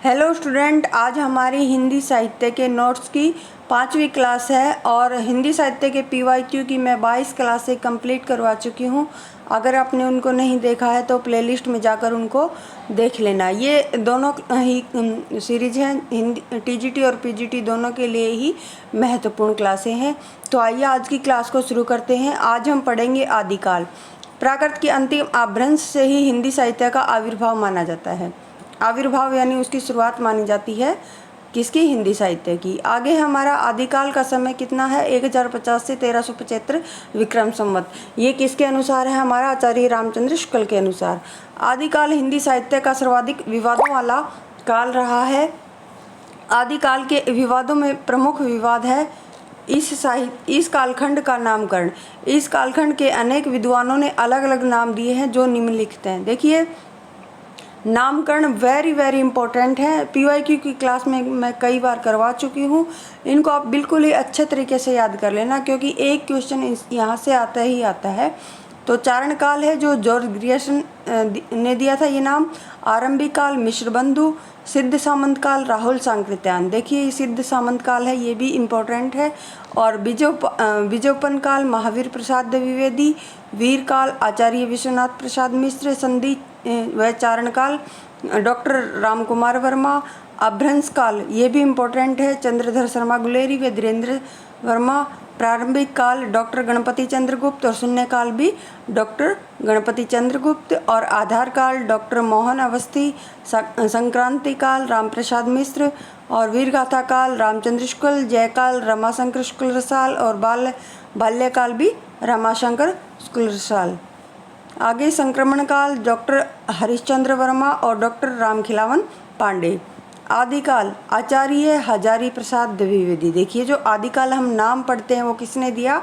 Hello student, आज हमारी हिंदी साहित्य के नोट्स की 5वीं क्लास है और हिंदी साहित्य के PYQ की मैं 22 क्लासें कंप्लीट करवा चुकी हूँ। अगर आपने उनको नहीं देखा है तो प्लेलिस्ट में जाकर उनको देख लेना। ये दोनों ही सीरीज हैं, हिंदी TGT और PGT दोनों के लिए ही महत्वपूर्ण क्लासें हैं। तो आइए आज की क्लास को शुरू करते हैं। आज हम पढ़ेंगे आदिकाल। प्राकृत की अंतिम अपभ्रंश से ही हिंदी साहित्य का आविर्भाव माना जाता है। आविर्भाव यानी उसकी शुरुआत मानी जाती है किसकी? हिंदी साहित्य की। आगे हमारा आदिकाल का समय कितना है? 1050 से 1375 विक्रम संवत। ये किसके अनुसार है? हमारा आचार्य रामचंद्र शुक्ल के अनुसार। आदिकाल हिंदी साहित्य का सर्वाधिक विवादों वाला काल रहा है। आदिकाल के विवादों में प्रमुख विवाद है इस कालखंड का नामकरण। इस कालखंड के अनेक विद्वानों ने अलग अलग नाम दिए हैं जो निम्नलिखित हैं। देखिए, नामकरण वेरी इंपॉर्टेंट है। PYQ की क्लास में मैं कई बार करवा चुकी हूँ। इनको आप बिल्कुल ही अच्छे तरीके से याद कर लेना, क्योंकि एक क्वेश्चन यहाँ से आता ही आता है। तो चारण काल है जो जॉर्ज ग्रियर्सन ने दिया था ये नाम। आरंभिक काल मिश्र बंधु। सिद्ध सामंत काल राहुल सांकृत्यायन। देखिए, सिद्ध सामंत काल है, ये भी इम्पोर्टेंट है। और बीजोपन काल महावीर प्रसाद द्विवेदी। वीर काल आचार्य विश्वनाथ प्रसाद मिश्र। संधि व चारण काल डॉक्टर राम कुमार वर्मा। अपभ्रंश काल ये भी इम्पोर्टेंट है, चंद्रधर शर्मा गुलेरी व धीरेन्द्र वर्मा। प्रारंभिक काल डॉक्टर गणपति चंद्रगुप्त और शून्य काल भी डॉक्टर गणपति चंद्रगुप्त। और आधार काल डॉक्टर मोहन अवस्थी। संक्रांति काल रामप्रसाद मिश्र। और वीरगाथा काल रामचंद्र शुक्ल। जयकाल रमाशंकर शुक्ल रसाल। और बाल्यकाल भी रमाशंकर शुक्ल रसाल। आगे संक्रमण काल डॉक्टर हरिश्चंद्र वर्मा और डॉक्टर रामखिलावन पांडे। आदिकाल आचार्य हजारी प्रसाद द्विवेदी। देखिए, जो आदिकाल हम नाम पढ़ते हैं वो किसने दिया?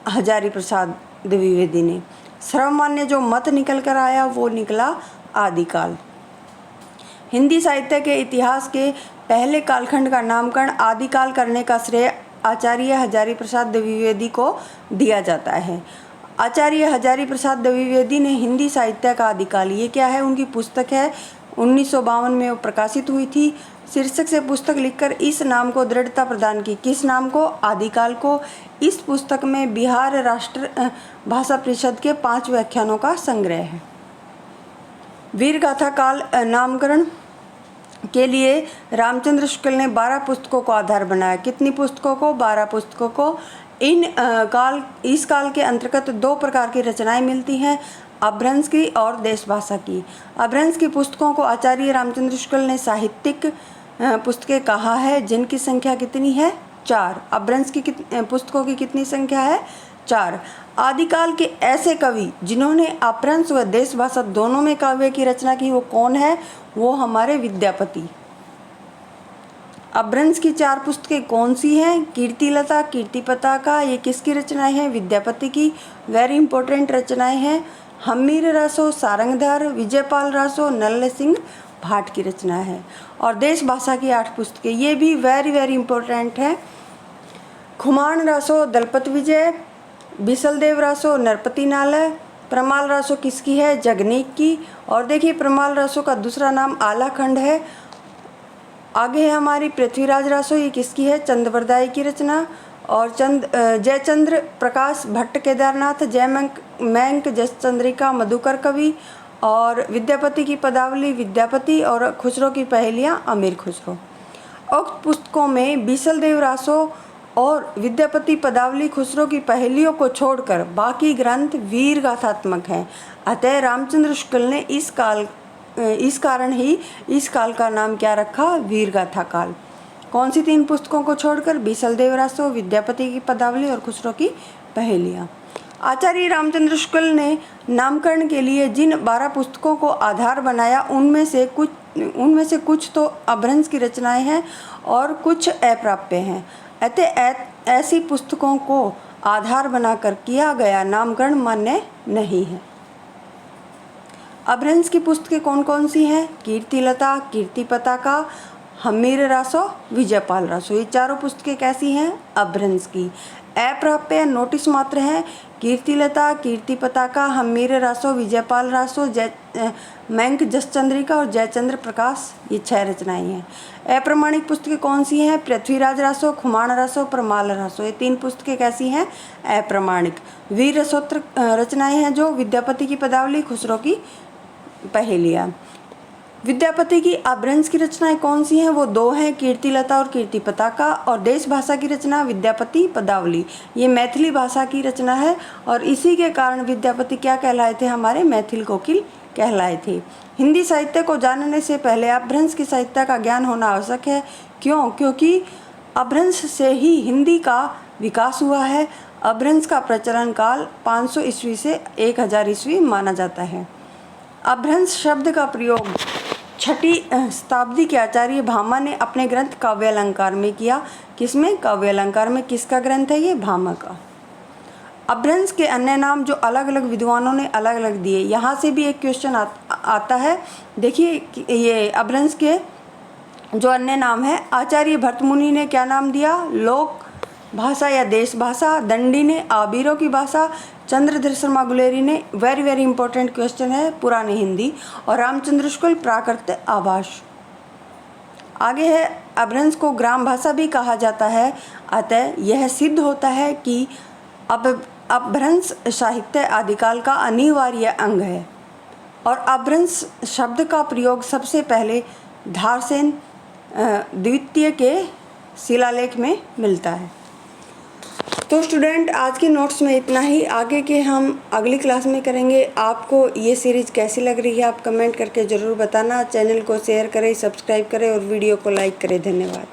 हजारी प्रसाद द्विवेदी ने। सर्वमान्य जो मत निकल कर आया वो निकला आदिकाल। हिंदी साहित्य के इतिहास के पहले कालखंड का नामकरण आदिकाल करने का श्रेय आचार्य हजारी प्रसाद द्विवेदी को दिया जाता है। आचार्य हजारी प्रसाद द्विवेदी ने हिंदी साहित्य का आदिकाल, ये क्या है? उनकी पुस्तक है, 1952 में वो प्रकाशित हुई थी। शीर्षक से पुस्तक लिखकर इस नाम को दृढ़ता प्रदान की। किस नाम को? आदिकाल को। इस पुस्तक में बिहार राष्ट्र भाषा परिषद के 5 व्याख्यानों का संग्रह है। वीरगाथा काल नामकरण के लिए रामचंद्र शुक्ल ने 12 पुस्तकों को आधार बनाया। कितनी पुस्तकों को? 12 पुस्तकों को। इस काल के अंतर्गत 2 प्रकार की रचनाएं मिलती हैं, अपभ्रंश की और देश भाषा की। अपभ्रंश की पुस्तकों को आचार्य रामचंद्र शुक्ल ने साहित्यिक पुस्तकें कहा है, जिनकी संख्या कितनी है? 4। अपभ्रंश की पुस्तकों की कितनी संख्या है? 4। आदिकाल के ऐसे कवि जिन्होंने अपभ्रंश व देश भाषा दोनों में काव्य की रचना की वो कौन है? वो हमारे विद्यापति। अपभ्रंश की 4 पुस्तकें कौन सी हैं? कीर्तिलता, कीर्ति पताका, ये किसकी रचनाएं हैं? विद्यापति की। वेरी इंपॉर्टेंट रचनाएं हैं। हम्मीर रासो, सारंगधर, विजयपाल रासो, नल्ले सिंह भाट की रचना है। और देश भाषा की 8 पुस्तकें, ये भी वेरी इंपॉर्टेंट है। खुमान रासो, दलपत विजय, बिसलदेव रासो, नरपति नालय। प्रमाल रासो किसकी है? जगनीक की। और देखिए, प्रमाल रासो का दूसरा नाम आलाखंड है। आगे है हमारी पृथ्वीराज रासो, ये किसकी है? चंद्रवरदाई की रचना। और जयचंद्र प्रकाश भट्ट केदारनाथ, जयमंक जसचंद्रिका मधुकर कवि। और विद्यापति की पदावली विद्यापति। और खुसरो की पहेलियाँ अमीर खुसरो। उक्त पुस्तकों में बिसलदेव रासो और विद्यापति पदावली खुसरो की पहेलियों को छोड़कर बाकी ग्रंथ वीर गाथात्मक हैं। अतः रामचंद्र शुक्ल ने इस कारण ही इस काल का नाम क्या रखा? वीर गाथा काल। कौन सी 3 पुस्तकों को छोड़कर? बिसलदेव रासो, विद्यापति की पदावली और खुसरो की पहेलियाँ। आचार्य रामचंद्र शुक्ल ने नामकरण के लिए जिन 12 पुस्तकों को आधार बनाया उनमें से कुछ तो अपभ्रंश की रचनाएं हैं और कुछ अप्राप्य हैं। अतः ऐसी पुस्तकों को आधार बनाकर किया गया नामकरण मान्य नहीं है। अपभ्रंश की पुस्तकें कौन सी हैं? कीर्तिलता, कीर्ति पताका, हम्मीर रासो, विजयपाल रासो। ये चारों पुस्तकें कैसी हैं? अपभ्रंश की। अप्राप्य नोटिस मात्र हैं कीर्तिलता, कीर्ति पताका, हम्मीर रासो, विजयपाल रासो, मैंक जसचंद्रिका और जयचंद्र प्रकाश, ये 6 रचनाएं हैं। अप्रमाणिक पुस्तकें कौन सी हैं? पृथ्वीराज रासो, खुमान रासो, परमाल रासो, ये 3 पुस्तकें कैसी हैं? अप्रमाणिक। वीर रसोत्तर रचनाएं हैं जो विद्यापति की पदावली, खुसरो की पहेलियाँ। विद्यापति की अपभ्रंश की रचनाएं कौन सी हैं? वो 2 हैं, कीर्तिलता और कीर्ति पताका। और देश भाषा की रचना विद्यापति पदावली, ये मैथिली भाषा की रचना है और इसी के कारण विद्यापति क्या कहलाए थे? हमारे मैथिल कोकिल कहलाए थे। हिंदी साहित्य को जानने से पहले अपभ्रंश की साहित्य का ज्ञान होना आवश्यक है। क्यों? क्योंकि अपभ्रंश से ही हिंदी का विकास हुआ है। अपभ्रंश का प्रचलन काल 500 ईस्वी से 1000 ईस्वी माना जाता है। अपभ्रंश शब्द का प्रयोग 6ठी शताब्दी के आचार्य भामा ने अपने ग्रंथ काव्य अलंकार में किया। किसमें? काव्य अलंकार में। किसका ग्रंथ है ये? भामा का। अपभ्रंश के अन्य नाम जो अलग अलग विद्वानों ने अलग अलग दिए, यहाँ से भी एक क्वेश्चन आता है। देखिए ये अपभ्रंश के जो अन्य नाम है, आचार्य भरतमुनि ने क्या नाम दिया? लोक भाषा या देश भाषा, दंडी ने आबीरों की भाषा, चंद्रधर शर्मा गुलेरी ने, वेरी इंपॉर्टेंट क्वेश्चन है, पुरानी हिंदी, और रामचंद्र शुक्ल प्राकृत आभास। आगे है, अपभ्रंश को ग्राम भाषा भी कहा जाता है। अतः यह सिद्ध होता है कि अपभ्रंश साहित्य आदिकाल का अनिवार्य अंग है और अपभ्रंश शब्द का प्रयोग सबसे पहले धारसेन द्वितीय के शिलालेख में मिलता है। तो स्टूडेंट, आज के नोट्स में इतना ही। आगे के हम अगली क्लास में करेंगे। आपको ये सीरीज़ कैसी लग रही है आप कमेंट करके ज़रूर बताना। चैनल को शेयर करें, सब्सक्राइब करें और वीडियो को लाइक करें। धन्यवाद।